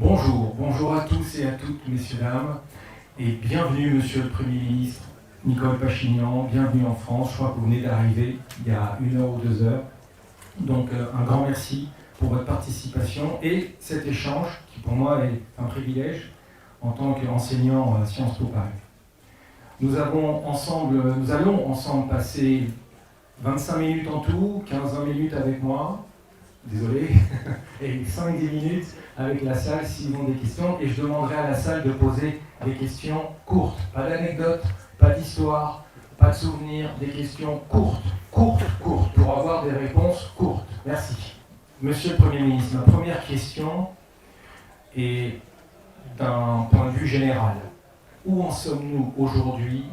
Bonjour à tous et à toutes, messieurs, dames, et bienvenue, monsieur le Premier ministre Nicole Pachinian, bienvenue en France. Je crois que vous venez d'arriver il y a 1 heure ou 2 heures. Donc un grand merci pour votre participation et cet échange qui pour moi est un privilège en tant qu'enseignant à Sciences Po Paris. Nous allons ensemble passer 25 minutes en tout, 15-20 minutes avec moi, désolé, et 5-10 minutes avec la salle s'ils ont des questions. Et je demanderai à la salle de poser des questions courtes, pas d'anecdotes, pas d'histoire, pas de souvenirs, des questions courtes, pour avoir des réponses courtes. Merci. Monsieur le Premier ministre, ma première question est d'un point de vue général. Où en sommes-nous aujourd'hui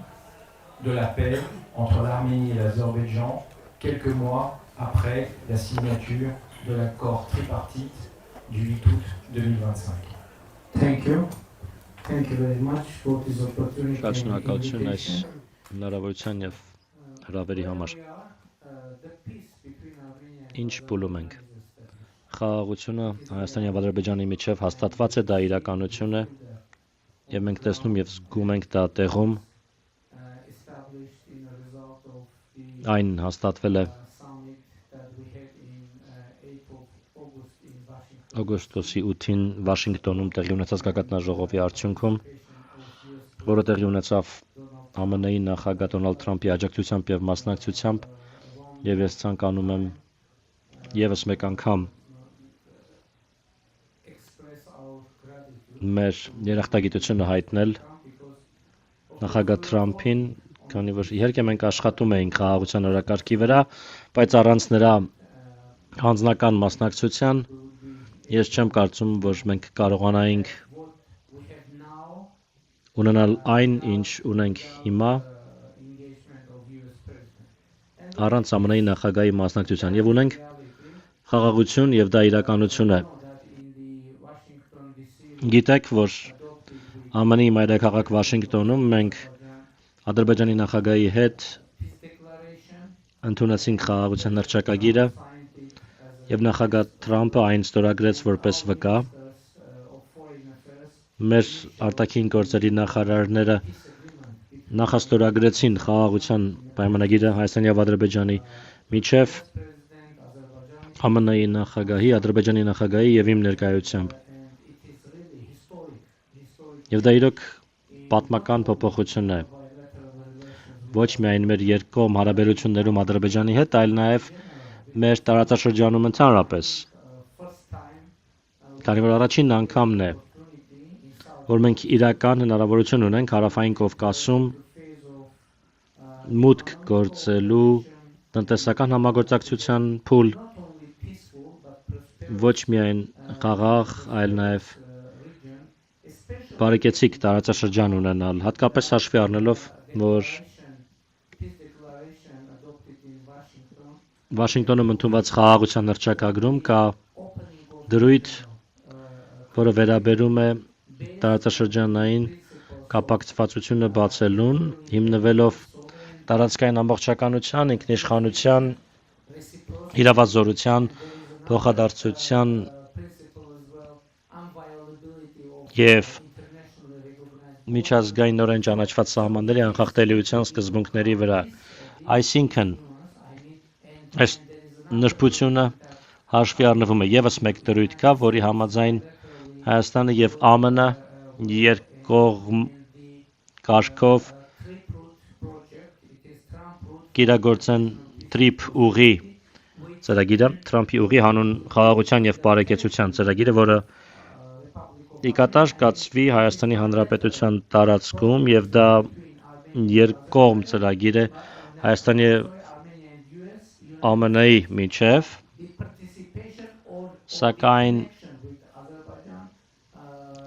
de la paix entre l'Arménie et l'Azerbaïdjan, quelques mois après la signature de l'accord tripartite du 8 août 2025? Thank you. Thank you very much for this opportunity. Շնորհակալություն այս հնարավորության եւ հրավերի համար։ Ինչ փուլում ենք։ Խաղաղությունը Հայաստանի եւ Ադրբեջանի միջև հաստատված է, դա իրականություն է, եւ մենք տեսնում եւ զգում ենք դա տեղում։ Այն հաստատվել է օգոստոսի 8-ին Վաշինգտոնում տեղի ունեցած գագաթնաժողովի արդյունքում, որը տեղի ունեցավ ԱՄՆ-ի նախագահ Դոնալդ Թրամփի աջակցությամբ եւ մասնակցությամբ, եւ ես ցանկանում եմ եւս մեկ անգամ մեր երախտագիտությունը հայտնել նախագահ Թրամփին, քանի որ իհարկե մենք աշխատում էինք խաղաղության օրակարգի վրա, բայց առանց նրա հանձնական մասնակցության ես չեմ կարծում, որ մենք կարողանայինք ունենալ այն, ինչ ունենք հիմա, առանց ԱՄՆ-ի նախագահի մասնակցության, եւ ունենք խաղաղություն եւ դա իրականություն է։ Գիտեք, որ ԱՄՆ-ի մայրաքաղաք Վաշինգտոնում մենք Ադրբեջանի նախագահի հետ ընդունեցինք խաղաղության հռչակագիրը եւ նախագահ Թրամփը այն ստորագրեց որպես վկա։ Մեր արտաքին գործերի նախարարները նախաստորագրեցին խաղաղության պայմանագիրը Հայաստանի եւ Ադրբեջանի միջև ԱՄՆ-ի նախագահի, Ադրբեջանի նախագահի եւ իմ ներկայությամբ։ Եվ դա իրոք պատմական փոփոխություն է։ Ոչ միայն մեր երկկողմ հարաբերություններում Ադրբեջանի հետ, այլ նաեւ մեր տարածաշրջանում ընդհանրապես։ Քանի որ առաջին անգամն է, որ մենք իրական հնարավորություն ունենք Հարավային Կովկասում մուտք գործելու տնտեսական համագործակցության փուլ, ոչ միայն խաղաղ, այլ նաեւ բարեկեցիկ տարածաշրջան ունենալ, հատկապես հաշվի առնելով, որ Վաշինգտոնում ընդունված խաղաղության հռչակագրում կա դրույթ, որը վերաբերում է տարածաշրջանային կապակցվածությունը բացելուն, հիմնվելով տարածքային ամբողջականության, ինքնիշխանության, իրավազորության, փոխադարձության եւ միջազգայինորեն ճանաչված սահմանների անխախտելիության սկզբունքների վրա։ Այսինքն այս նրբությունը հաշվի առնվում է եւս մեկ դրույթ կա, որի համաձայն Հայաստանը եւ ԱՄՆ երկկողմ կարգով կիրագործեն TRIP ուղի ծրագիրը, Թրամփի ուղի հանուն խաղաղության եւ բարեկեցության ծրագիրը, որը ի կատար կացվի Հայաստանի Հանրապետության տարածքում եւ դա երկկողմ ծրագիր է Հայաստանի ԱՄՆ-ի միջև, սակայն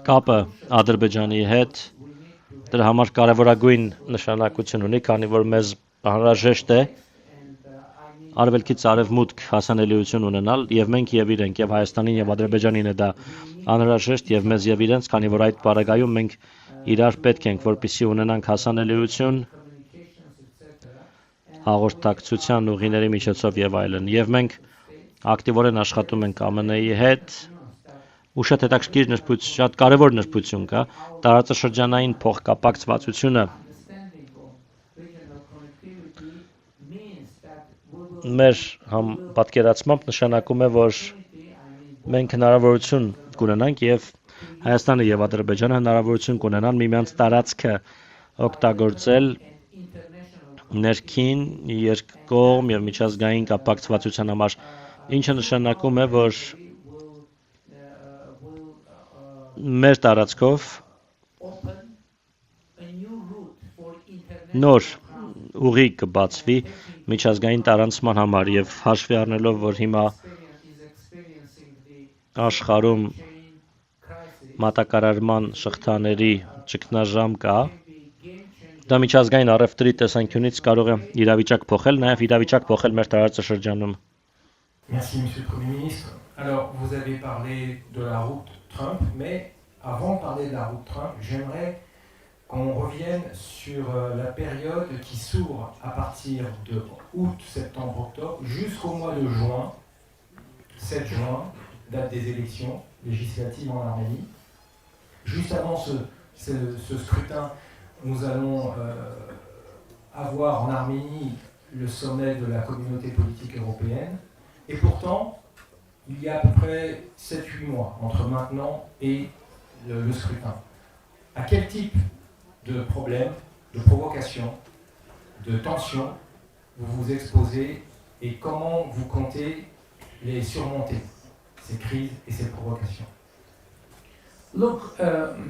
կապը Ադրբեջանի հետ դրա համար կարևորագույն նշանակություն ունի, քանի որ մեզ անհրաժեշտ է արևելքից արևմուտք հասանելիություն ունենալ եւ մենք եւ իրենք եւ Հայաստանին եւ Ադրբեջանին է դա անհրաժեշտ եւ մեզ եւ իրենց, քանի որ այդ պարագայում մենք իրար պետք ենք, որպեսզի ունենանք հասանելիություն հաղորդակցության ուղիների միջոցով եւ այլն։ Եվ մենք ակտիվորեն աշխատում ենք ԱՄՆ-ի հետ ու շատ հետաքրքիր նրբություն, շատ կարևոր նրբություն կա, տարածաշրջանային փոխկապակցվածությունը մեր պատկերացմամբ նշանակում է, որ մենք հնարավորություն կունենանք եւ Հայաստանը եւ Ադրբեջանը հնարավորություն կունենան միմյանց տարածքը օգտագործել ներքին երկկողմ եւ միջազգային կապակցվածության համար, ինչը նշանակում է, որ մեր տարածքով նոր ուղի կբացվի միջազգային տարանցման համար եւ հաշվի առնելով, որ հիմա աշխարհում մատակարարման շղթաների ճգնաժամ կա, դա միջազգային առևտրի տեսանկյունից կարող է իրավիճակ փոխել, նաեւ իրավիճակ փոխել մեր տարածաշրջանում։ Merci, Monsieur le Premier ministre. Alors, vous avez parlé de la route Trump, mais avant de parler de la route Trump, j'aimerais qu'on revienne sur la période qui s'ouvre à partir de août, septembre, octobre, jusqu'au mois de juin, 7 juin, date des élections législatives en Arménie. Juste avant ce scrutin, nous allons avoir en Arménie le sommet de la communauté politique européenne. Et pourtant, il y a à peu près 7-8 mois entre maintenant et le scrutin. À quel type de problèmes, de provocations, de tensions vous vous exposez et comment vous comptez les surmonter, ces crises et ces provocations? Look,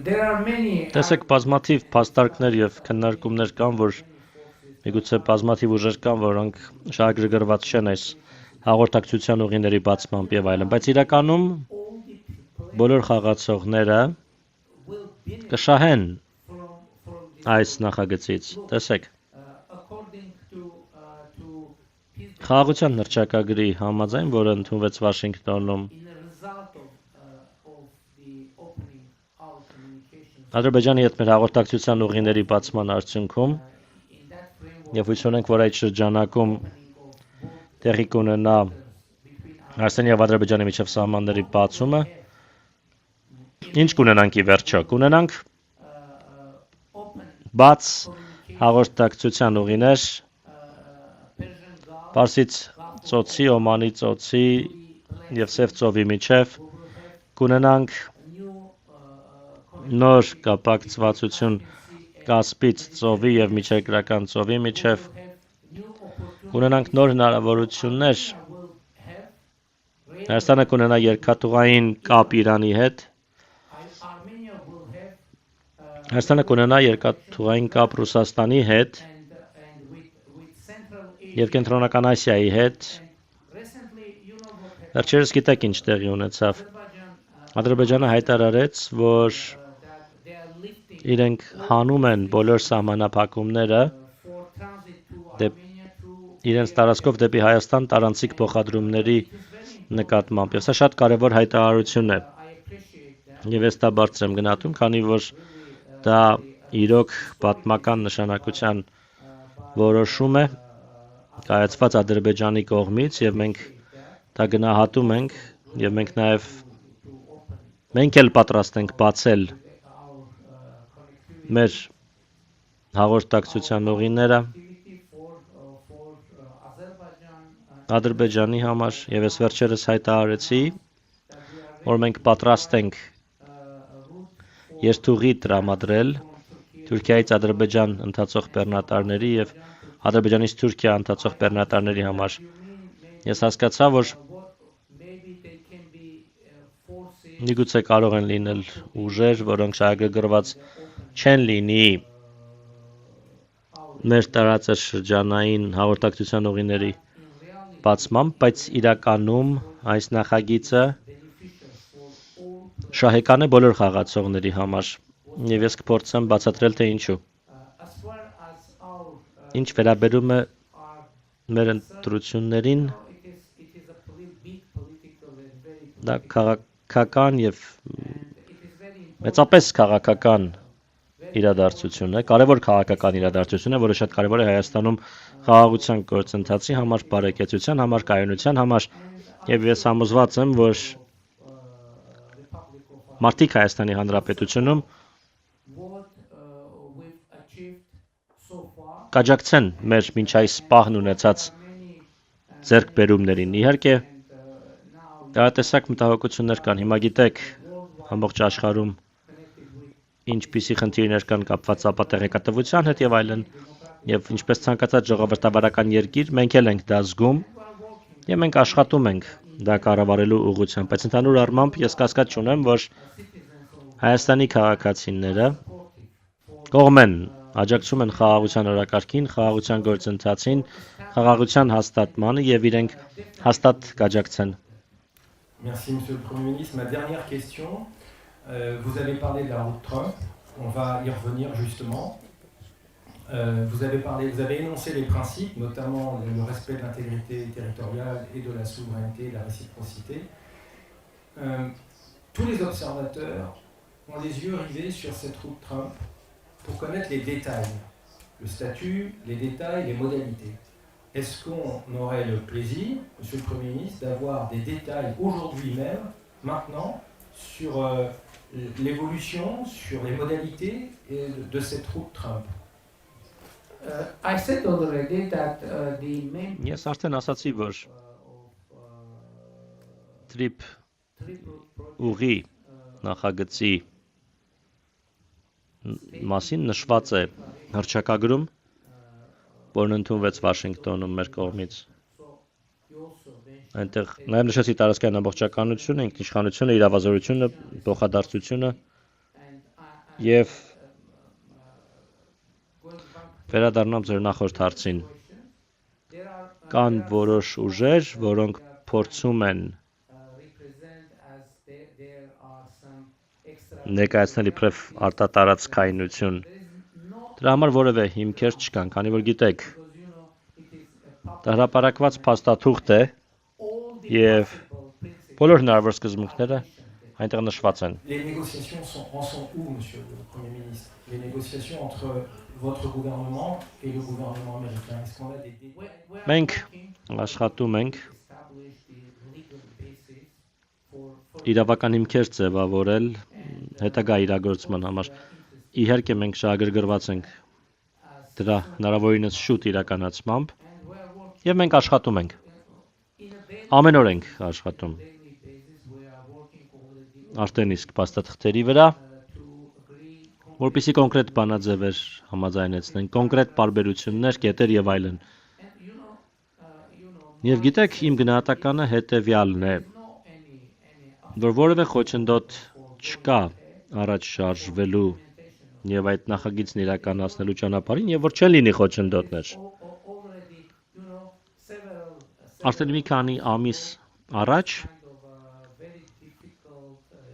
there are many. Տեսեք, բազմաթիվ փաստարկներ եւ քննարկումներ կան, որ միգուցե բազմաթիվ ուժեր կան, որոնք շահագրգռված չեն այս հաղորդակցության ուղիների բացմամբ եւ այլն, բայց իրականում բոլոր խաղացողները կշահեն այս նախագծից։ Տեսեք, խաղաղության հռչակագրի համաձայն, որը ընդունվեց Վաշինգտոնում, Ադրբեջանի հետ մեր հաղորդակցության ուղիների բացման արդյունքում եւ հույս ունենք, որ այդ շրջանակում տեղի կունենա Հայաստանի եւ Ադրբեջանի միջև սահմանների բացումը, ինչ կունենանք ի վերջո, կունենանք բաց հաղորդակցության ուղիներ Պարսից ծոցի, Օմանի ծոցի եւ Սև ծովի միջև, կունենանք նոր կապակցվածություն Կասպից ծովի եւ միջերկրական ծովի միջև, կունենանք նոր հնարավորություններ, Հայաստանը կունենա երկաթուղային կապ Իրանի հետ, Հայաստանը կունենա երկաթուղային կապ Ռուսաստանի հետ եւ Կենտրոնական Ասիայի հետ։ Վերջերս գիտեք ինչ տեղի ունեցավ։ Ադրբեջանը հայտարարեց, որ իրենք հանում են բոլոր սահմանափակումները իրենց տարածքով դեպի Հայաստան տարանցիկ փոխադրումների նկատմամբ։ Եվ սա շատ կարևոր հայտարարություն է։ Եվ ես դա բարձր եմ գնահատում, քանի որ դա իրոք պատմական նշանակության որոշում է կայացված Ադրբեջանի կողմից եւ մենք դա գնահատում ենք եւ մենք էլ պատրաստ ենք բացել մեր հաղորդակցության ուղիները Ադրբեջանի համար եւ ես վերջերս հայտարարեցի, որ մենք պատրաստ ենք երթուղի տրամադրել Թուրքիայից Ադրբեջան ընթացող բեռնատարների եւ Ադրբեջանից Թուրքիա ընթացող բեռնատարների համար։ Ես հասկացա, որ միգուցե կարող են լինել ուժեր, որոնք շահագրգռված չեն լինի մեր տարածաշրջանային հաղորդակցության ուղիների բացմամբ, բայց իրականում այս նախագիծը շահեկան է բոլոր խաղացողների համար եւ ես կփորձեմ բացատրել թե ինչու։ Ինչ վերաբերում է մեր ընտրություններին, դա քաղաքական եւ մեծապես քաղաքական իրադարձություն է, կարևոր քաղաքական իրադարձություն է, որը շատ կարևոր է Հայաստանում խաղաղության գործընթացի համար, բարեկեցության համար, կայունության համար, եւ ես համոզված եմ, որ մարդիկ Հայաստանի Հանրապետությունում կաջակցեն մեր մինչ այս պահն ունեցած ձեռքբերումներին։ Իհարկե, տարատեսակ մտահոգություններ կան։ Հիմա գիտեք, ամբողջ աշխարհում ինչպիսի խնդիրներ կան կապված ապատեղեկատվության հետ եւ այլն, եւ ինչպես ցանկացած ժողովրդավարական երկիր, մենք էլ ենք դա զգում եւ մենք աշխատում ենք դա կառավարելու ուղղությամբ, բայց ընդհանուր առմամբ ես կասկած չունեմ, որ Հայաստանի քաղաքացիները կողմեն աջակցում են խաղաղության օրակարգին, խաղաղության գործընթացին, խաղաղության հաստատմանը եւ իրենք հաստատ կաջակցեն։ Merci, Monsieur le Premier ministre. Ma dernière question, vous avez parlé de la route Trump, on va y revenir justement. Vous avez énoncé les principes, notamment le respect de l'intégrité territoriale et de la souveraineté et de la réciprocité. Tous les observateurs ont les yeux rivés sur cette route Trump pour connaître les détails, le statut, les détails, les modalités. Est-ce qu'on aurait le plaisir, Monsieur le Premier ministre, d'avoir des détails aujourd'hui même, maintenant, sur l'évolution, sur les modalités de cette route Trump? I said already that the main Ես արդեն ասացի, որ Trip ուղի նախագծի մասին նշված է հռչակագրում, որն ընդունվեց Վաշինգտոնում մեր կողմից։ Այնտեղ նաև նշեցի տարածքային ամբողջականությունը, ինքնիշխանությունը, իրավազորությունը, փոխադարձությունը եւ վերադառնամ ձեր նախորդ հարցին։ Կան որոշ ուժեր, որոնք փորձում են ներկայացնել իբրև արտատարածքայնություն։ Դրա համար որևէ հիմքեր չկան, քանի որ գիտեք, դա հրապարակված փաստաթուղթ է եւ բոլոր հնարավոր սկզբունքները այնտեղ նշված են։ Les négociations en sont où, Monsieur le Premier ministre? Les négociations entre votre gouvernement et le gouvernement américain. Est-ce qu'on a des... Մենք աշխատում ենք իրավական հիմքեր ձևավորել հետագա իրագործման համար։ Իհարկե մենք շահագրգռված ենք դրա հնարավորինս շուտ իրականացմամբ եւ մենք աշխատում ենք։ Ամեն օր ենք աշխատում։ Արդեն իսկ փաստաթղթերի վրա, որպեսզի կոնկրետ բանաձևեր համաձայնեցնենք, կոնկրետ պարբերություններ, կետեր եւ այլն։ Եվ գիտեք, իմ գնահատականը հետեւյալն է, որ որևէ խոչընդոտ չկա առաջ շարժվելու եւ այդ նախագիծն իրականացնելու ճանապարհին եւ որ չեն լինի խոչընդոտներ։ Արդեն մի քանի ամիս առաջ,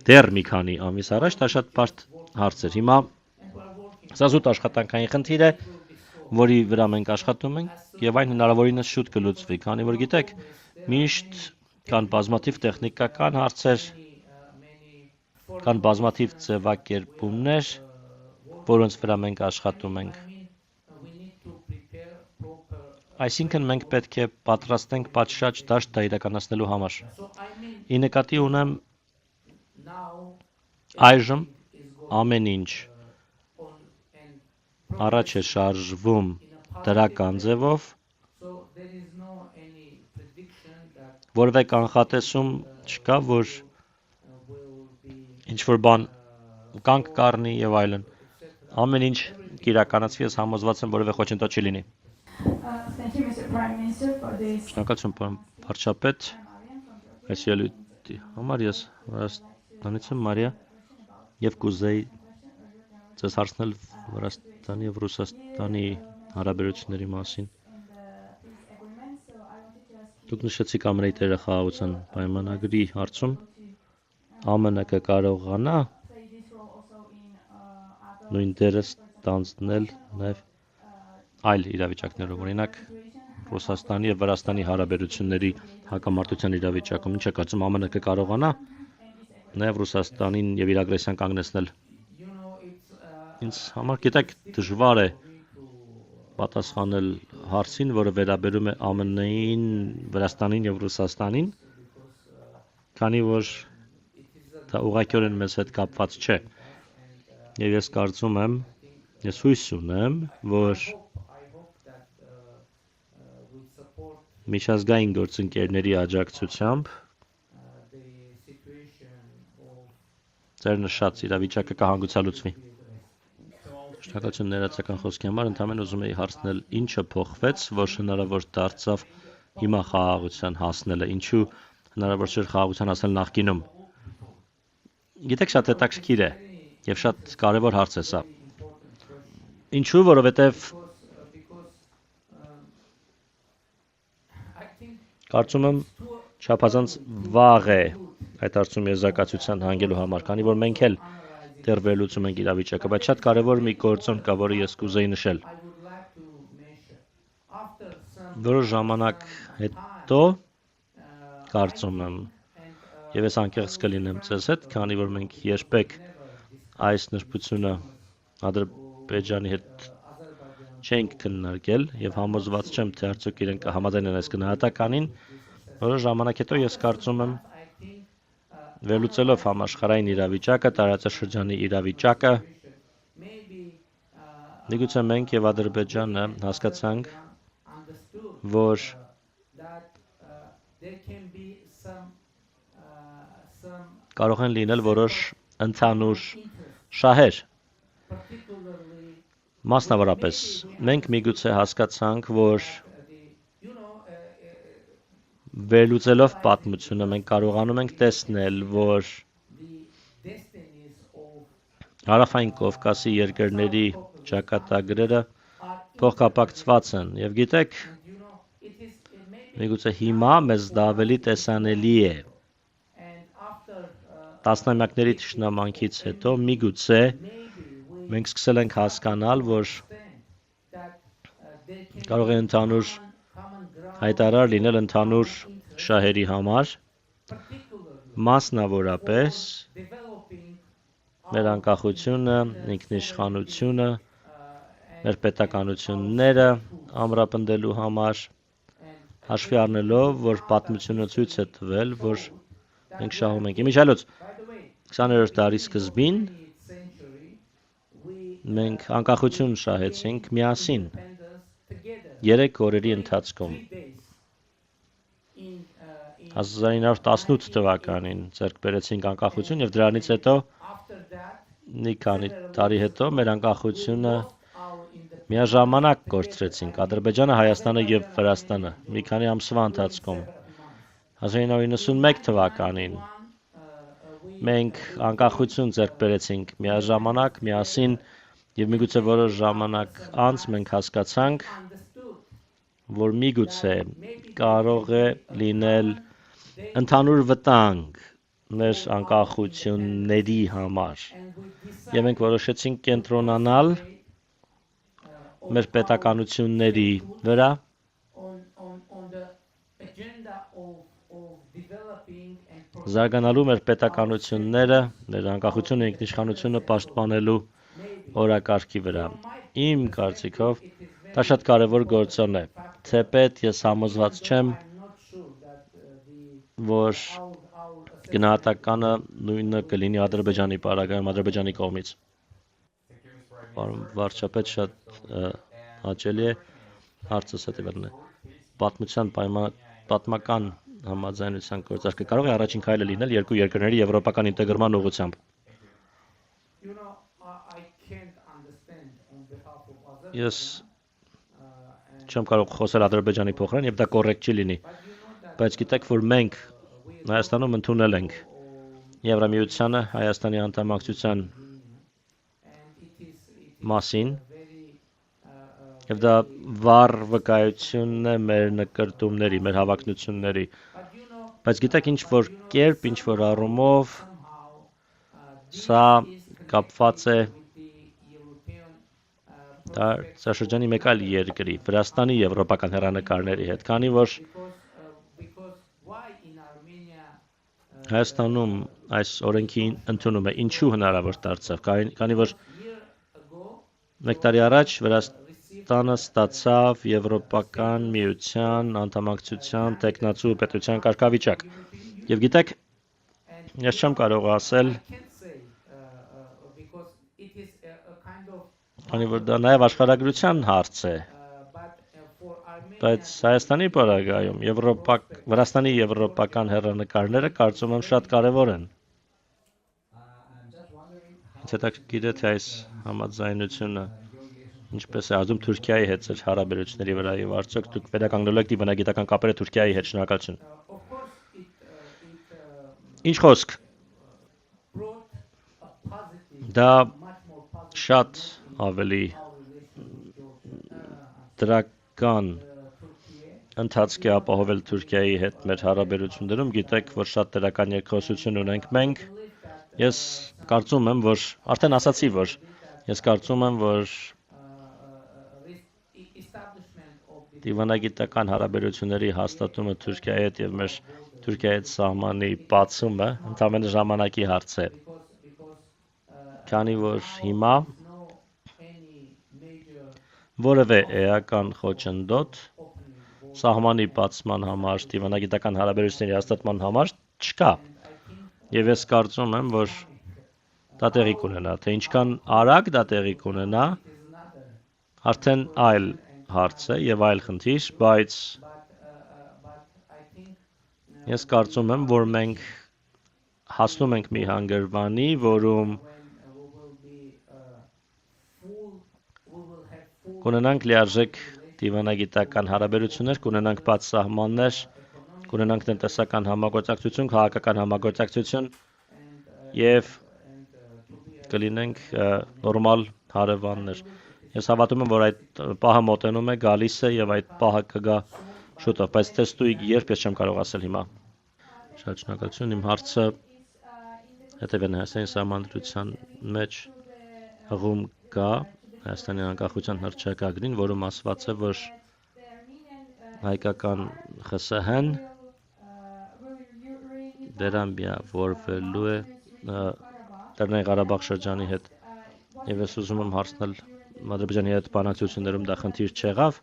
դեռ մի քանի ամիս առաջ դա շատ բարդ հարց էր։ Հիմա սա զուտ աշխատանքային խնդիր է, որի վրա մենք աշխատում ենք եւ այն հնարավորինս շուտ կլուծվի, քանի որ գիտեք, միշտ կան բազմաթիվ տեխնիկական հարցեր, կան բազմաթիվ ձևակերպումներ, որոնց վրա մենք աշխատում ենք։ Այսինքն մենք պետք է պատրաստենք պատշաճ դաշտ դա իրականացնելու համար։ Ի նկատի ունեմ այժմ ամեն ինչ առաջ է շարժվում դրական ձևով, որևէ կանխատեսում չկա, որ ինչ-որ բան կանգ կառնի եւ այլն։ Ամեն ինչ կիրականացվի, ես համոզված եմ, որևէ խոչընդոտ չի լինի։ Thank you, Mr. Prime Minister, for this. Շնորհակալություն, պարոն վարչապետ։ Այս ելույթի համար ես Վրաստանից եմ, Մարիա, եւ կուզեի ձեզ հարցնել Վրաստանի եւ Ռուսաստանի հարաբերությունների մասին։ Դուք նշեցիք ամենայի տերը խաղաղության պայմանագրի հարցում ԱՄՆ կկարողանա նույն դերը ստանձնել նաեւ այլ իրավիճակներով, օրինակ Ռուսաստանի եւ Վրաստանի հարաբերությունների հակամարտության իրավիճակում ինչ է կարծում ԱՄՆ կկարողանա նաեւ Ռուսաստանին եւ իր ագրեսիան կանգնեցնել։ Ինձ համար գիտեք դժվար է պատասխանել հարցին, որը վերաբերում է ԱՄՆ-ին, Վրաստանին եւ Ռուսաստանին, քանի որ դա ուղղակիորեն մեզ հետ կապված չէ։ Եվ ես կարծում եմ, ես հույս ունեմ, որ միջազգային գործընկերների աջակցությամբ ձեր նշած իրավիճակը կհանգուցալուծվի։ Շնորհակալություն ներածական խոսքի համար, ընդհանրապես ուզում էի հարցնել, ինչը փոխվեց, որ հնարավոր դարձավ հիմա խաղաղության հասնելը, ինչու հնարավոր չէր խաղաղության հասնել նախկինում։ Գիտեք, շատ հետաքրքիր է եւ շատ կարեւոր հարց է սա։ Ինչու, որովհետեւ կարծում եմ չափազանց վաղ է այդ հարցում եզրակացության հանգելու համար, քանի որ մենք էլ դեռ վերլուծում ենք իրավիճակը, բայց շատ կարևոր մի գործոն կա, որը ես կուզեի նշել։ Որոշ ժամանակ հետո կարծում եմ, եւ ես անկեղծ կլինեմ ձեզ հետ, քանի որ մենք երբեք այս նրբությունը Ադրբեջանի հետ չենք քննարկել եւ համոզված չեմ, թե արդյոք իրենք կհամաձայնեն այս գնահատականին, որոշ ժամանակ հետո ես կարծում եմ վերլուծելով համաշխարհային իրավիճակը, տարածաշրջանի իրավիճակը, միգուցե մենք եւ Ադրբեջանը հասկացանք, որ կարող են լինել որոշ ընդհանուր շահեր։ Մասնավորապես, մենք միգուցե հասկացանք, որ վերլուծելով պատմությունը մենք կարողանում ենք տեսնել, որ Հարավային Կովկասի երկրների ճակատագրերը փոխկապակցված են, եւ գիտեք, միգուցե հիմա մեզ դա ավելի տեսանելի է։ Տասնամյակների թշնամանքից հետո միգուցե մենք սկսել ենք հասկանալ, որ կարող է ընդհանուր հայտարար լինել ընդհանուր շահերի համար, մասնավորապես մեր անկախությունը, ինքնիշխանությունը, մեր պետականությունները ամրապնդելու համար, հաշվի առնելով, որ պատմությունը ցույց է տվել, որ մենք շահում ենք։ Իմիջիայլոց 20-րդ դարի սկզբին մենք անկախություն շահեցինք միասին 3 օրերի ընթացքում 1918 թվականին ձեռք բերեցինք անկախություն եւ դրանից հետո մի քանի տարի հետո մեր անկախությունը միաժամանակ կորցրեցինք Ադրբեջանը, Հայաստանը եւ Վրաստանը մի քանի ամսվա ընթացքում 1991 թվականին մենք անկախություն ձեռք բերեցինք միաժամանակ, միասին եւ միգուցե որոշ ժամանակ անց մենք հասկացանք, որ միգուցե կարող է լինել ընդհանուր վտանգ մեր անկախությունների համար եւ մենք որոշեցինք կենտրոնանալ մեր պետականությունների վրա զարգանալու մեր պետականությունները, մեր անկախությունը, ինքնիշխանությունը պաշտպանելու օրակարգի վրա։ Իմ կարծիքով դա շատ կարևոր գործոն է։ Թեպետ ես համոզված չեմ, որ գնահատականը նույնը կլինի Ադրբեջանի պարագայում, Ադրբեջանի կողմից։ Վարչապետ շատ հաճելի է, հարցս հետևելն է։ Պատմության պատմական համաձայնության գործարքը կարող է առաջին քայլը լինել երկու երկրների եվրոպական ինտեգրման ուղղությամբ։ Ես չեմ կարող խոսել Ադրբեջանի փոխարեն եւ դա կոռեկտ չի լինի, բայց գիտեք, որ մենք Հայաստանում ընդունել ենք Եվրամիությանը Հայաստանի անդամակցության մասին եւ դա վառ վկայությունն է մեր նկարտումների, մեր հավակնությունների, բայց գիտեք ինչ որ կերպ, ինչ որ առումով սա կապված է տարածաշրջանի մեկ այլ երկրի, Վրաստանի եվրոպական հեռանկարների հետ, քանի որ Հայաստանում այս օրենքի ընդունումը ինչու հնարավոր դարձավ, քանի որ մեկ տարի առաջ Վրաստանը ստացավ Եվրոպական միության անդամակցության տեխնացու պետության կարգավիճակ։ Եվ գիտեք, Ես չեմ կարող ասել, I can't say because it is a kind of քանի որ դա նաև աշխարհագրության հարց է, but for Armenia բայց Հայաստանի պարագայում Վրաստանի եվրոպական հեռանկարները կարծում եմ շատ կարևոր են։ Ինձ հետաքրքիր է թե այս համաձայնությունը ինչպես է ազդում Թուրքիայի հետ ծեր հարաբերությունների վրա եւ արդյոք դուք վերականգնելու եք դիվանագիտական կապերը Թուրքիայի հետ, շնորհակալություն։ of course it Ինչ խոսք, brought a positive դա much more positive շատ ավելի դրական ընթացք է ապահովել Թուրքիայի հետ մեր հարաբերություններում, գիտեք, որ շատ դրական երկխոսություն ունենք մենք։ Ես կարծում եմ, որ արդեն ասացի, որ ես կարծում եմ, որ establishment of the դիվանագիտական հարաբերությունների հաստատումը Թուրքիայի հետ եւ մեր Թուրքիայի հետ սահմանի բացումը ընդամենը ժամանակի հարց է։ Քանի որ հիմա no any major որևէ էական խոչընդոտ սահմանի բացման համար, դիվանագիտական հարաբերությունների հաստատման համար չկա։ Եվ ես կարծում եմ, որ դա տեղի կունենա, թե ինչքան արագ դա տեղի կունենա, արդեն այլ հարց է եւ այլ խնդիր, բայց I think ես կարծում եմ, որ մենք հասնում ենք մի հանգրվանի, որում we will be full we will have full կունենանք լիարժեք դիվանագիտական հարաբերություններ, կունենանք բաց սահմաններ, կունենանք տնտեսական համագործակցություն, քաղաքական համագործակցություն եւ կլինենք նորմալ հարևաններ։ Ես հավատում եմ, որ այդ պահը մոտենում է, գալիս է եւ այդ պահը կգա շուտով, բայց տեստույք երբ ես չեմ կարող ասել հիմա։ Շատ շնորհակալություն, իմ հարցը հետեւն Հայաստանի սահմանադրության մեջ հղում կա Հայաստանի անկախության հռչակագրին, որում ասված է, որ հայկական ԽՍՀ-ն վերամիավորվելու է Լեռնային Ղարաբաղ շրջանի հետ։ Եվ ես ուզում եմ հարցնել Ադրբեջանի հետ բանակցություններում դա խնդիր չեղավ,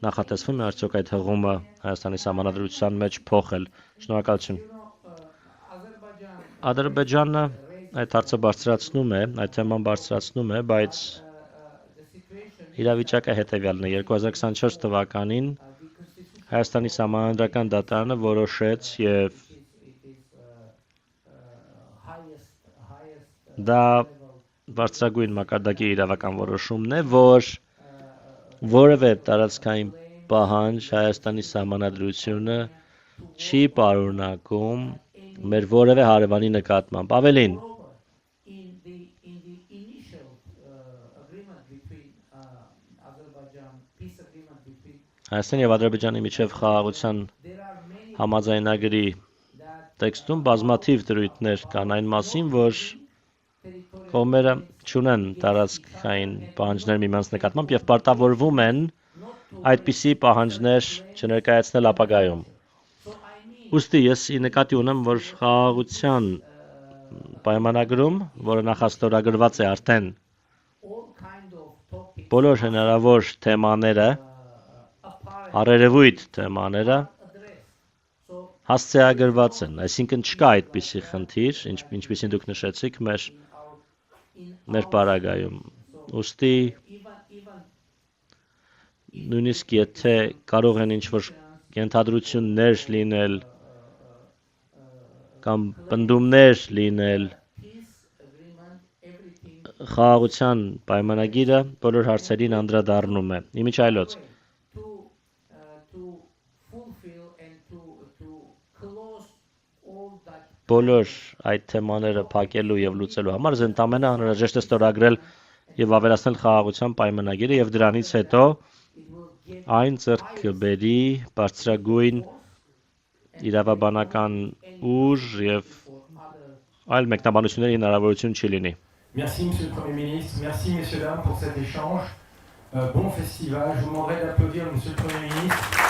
նախատեսվում է արդյոք այդ հղումը Հայաստանի սահմանադրության մեջ փոխել։ Շնորհակալություն։ Ադրբեջանը այդ հարցը բարձրացնում է, այդ թեման բարձրացնում է, բայց իրավիճակը հետևյալն է։ 2024 թվականին Հայաստանի սահմանադրական դատարանը որոշեց եւ դա բարձրագույն մակարդակի իրավական որոշումն է, որ որևէ տարածքային պահանջ Հայաստանի սահմանադրությունը չի պարունակում մեր որևէ հարևանի նկատմամբ։ Ավելին, in the initial agreement between Azerbaijan peace agreement between Հայաստանի եւ Ադրբեջանի միջև խաղաղության there are many համաձայնագրի տեքստում բազմաթիվ դրույթներ կան այն մասին, որ կողմերը չունեն տարածքային պահանջներ միմյանց նկատմամբ եւ պարտավորվում են այդպիսի պահանջներ չներկայացնել ապագայում։ Ուստի ես ի նկատի ունեմ, որ խաղաղության պայմանագրում, որը նախաստորագրված է արդեն all kind of topics բոլոր հնարավոր թեմաները, առերևույթ թեմաները so հասցեագրված են, այսինքն չկա այդպիսի խնդիր, ինչպիսին դուք նշեցիք մեր պարագայում։ Ուստի even նույնիսկ եթե կարող են ինչ-որ ենթադրություններ լինել կամ պնդումներ լինել peace agreement everything խաղաղության պայմանագիրը բոլոր հարցերին անդրադառնում է։ Իմիջայլոց to fulfill and to close all that բոլոր այդ թեմաները փակելու եւ լուծելու համար ընդամենը անհրաժեշտ է ստորագրել եւ ավելացնել խաղաղության պայմանագիրը եւ դրանից հետո այն ձեռք կբերի բարձրագույն իրավաբանական ուժ եւ այլ մեկնաբանությունների հնարավորություն չի լինի։ Merci Monsieur le Premier ministre, merci messieurs dames pour cet échange. Bon festival, je vous demanderai d'applaudir Monsieur le Premier ministre.